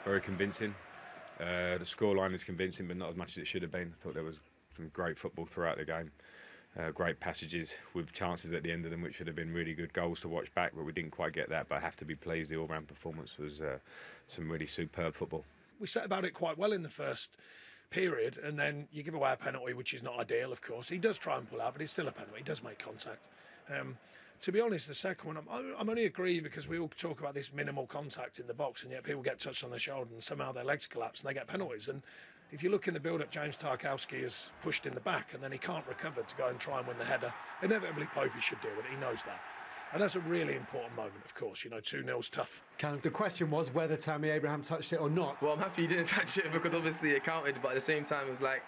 very convincing. The scoreline is convincing, but not as much as it should have been. I thought there was some great football throughout the game. Great passages with chances at the end of them, which should have been really good goals to watch back, but we didn't quite get that. But I have to be pleased, the all-round performance was some really superb football. We set about it quite well in the first period, and then you give away a penalty, which is not ideal, of course. He does try and pull out, but it's still a penalty. He does make contact. To be honest, the second one, I'm only aggrieved because we all talk about this minimal contact in the box, and yet people get touched on their shoulder and somehow their legs collapse and they get penalties. And if you look in the build-up, James Tarkowski is pushed in the back and then he can't recover to go and try and win the header. Inevitably, Popey should deal with it. He knows that. And that's a really important moment, of course. You know, 2-0's tough. The question was whether Tammy Abraham touched it or not. Well, I'm happy he didn't touch it because obviously it counted, but at the same time, it was like,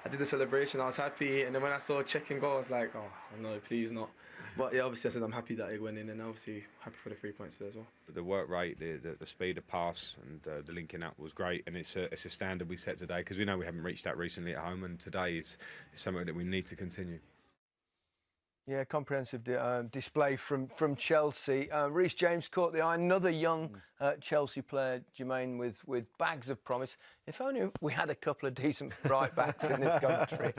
I did the celebration, I was happy, and then when I saw a check and goal, I was like, oh, no, please not. But yeah, obviously I said I'm happy that it went in, and obviously happy for the 3 points there as well. The work rate, the speed of pass, and the linking up was great, and it's a standard we set today, because we know we haven't reached that recently at home, and today is something that we need to continue. Yeah, comprehensive display from Chelsea. Reece James caught the eye. Another young Chelsea player, Jermaine, with bags of promise. If only we had a couple of decent right backs in this country.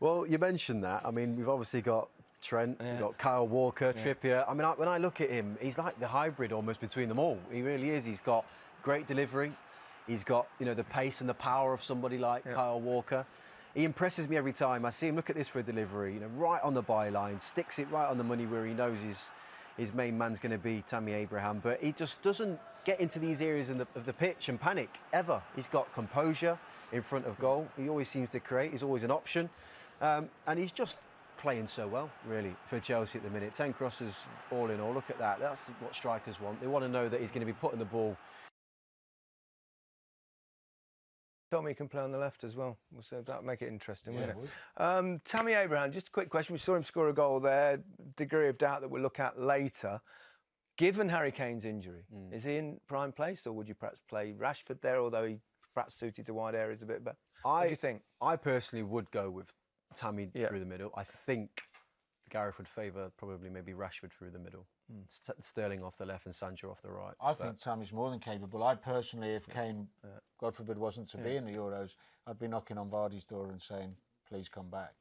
Well, you mentioned that. I mean, we've obviously got Trent, we've got Kyle Walker, Trippier. I mean, when I look at him, he's like the hybrid almost between them all. He really is. He's got great delivery. He's got, you know, the pace and the power of somebody like Kyle Walker. He impresses me every time. I see him, look at this for a delivery, you know, right on the byline, sticks it right on the money where he knows his main man's going to be Tammy Abraham. But he just doesn't get into these areas of the pitch and panic, ever. He's got composure in front of goal. He always seems to create. He's always an option. And he's just playing so well, really, for Chelsea at the minute. 10 crosses all in all. Look at that. That's what strikers want. They want to know that he's going to be putting the ball. Tommy can play on the left as well. So that'll make it interesting, wouldn't it? Tammy Abraham, just a quick question. We saw him score a goal there. Degree of doubt that we'll look at later. Given Harry Kane's injury, is he in prime place, or would you perhaps play Rashford there, although he perhaps suited to wide areas a bit better? What do you think? I personally would go with Tammy through the middle. I think Gareth would favour probably maybe Rashford through the middle. Sterling off the left and Sancho off the right. I think Tammy's more than capable. I personally, if Kane, God forbid, wasn't to be in the Euros, I'd be knocking on Vardy's door and saying, please come back.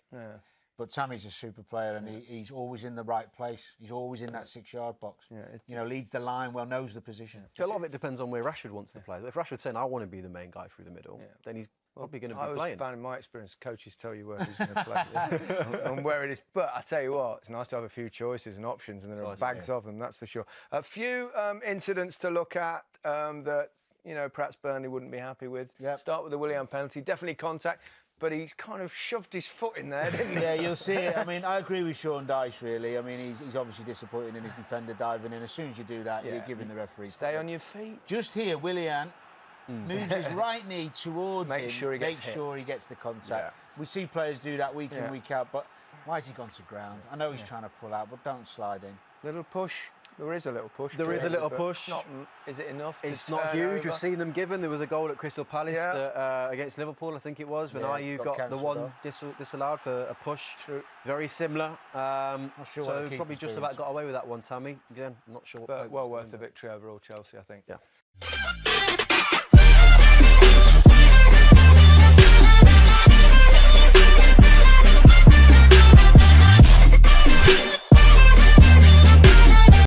But Tammy's a super player, and he's always in the right place. He's always in that 6-yard box. You know, leads the line well, knows the position. So a lot of it depends on where Rashford wants to play. If Rashford's saying, I want to be the main guy through the middle, then he's probably going to be playing. I always found in my experience, coaches tell you where he's going to play and where it is. But I tell you what, it's nice to have a few choices and options, and there are bags of them, that's for sure. A few incidents to look at that, you know, perhaps Burnley wouldn't be happy with. Start with the Willian penalty. Definitely contact. But he's kind of shoved his foot in there, didn't he? Yeah, you'll see it. I mean, I agree with Sean Dyche, really. I mean, he's obviously disappointed in his defender diving in. As soon as you do that, you're giving the referee... Stay on your feet. Just here, Willian moves his right knee towards him. Make sure he gets the contact. We see players do that week in, week out, but why has he gone to ground? I know he's trying to pull out, but don't slide in. Little push. There is a little push. There is a little push. Is it enough? It's not huge. We've seen them given. There was a goal at Crystal Palace against Liverpool, I think it was, when IU got the one disallowed for a push. True. Very similar. Not sure so probably just about got away with that one, Tammy. Again, I'm not sure. But well worth the victory overall, Chelsea, I think. Yeah.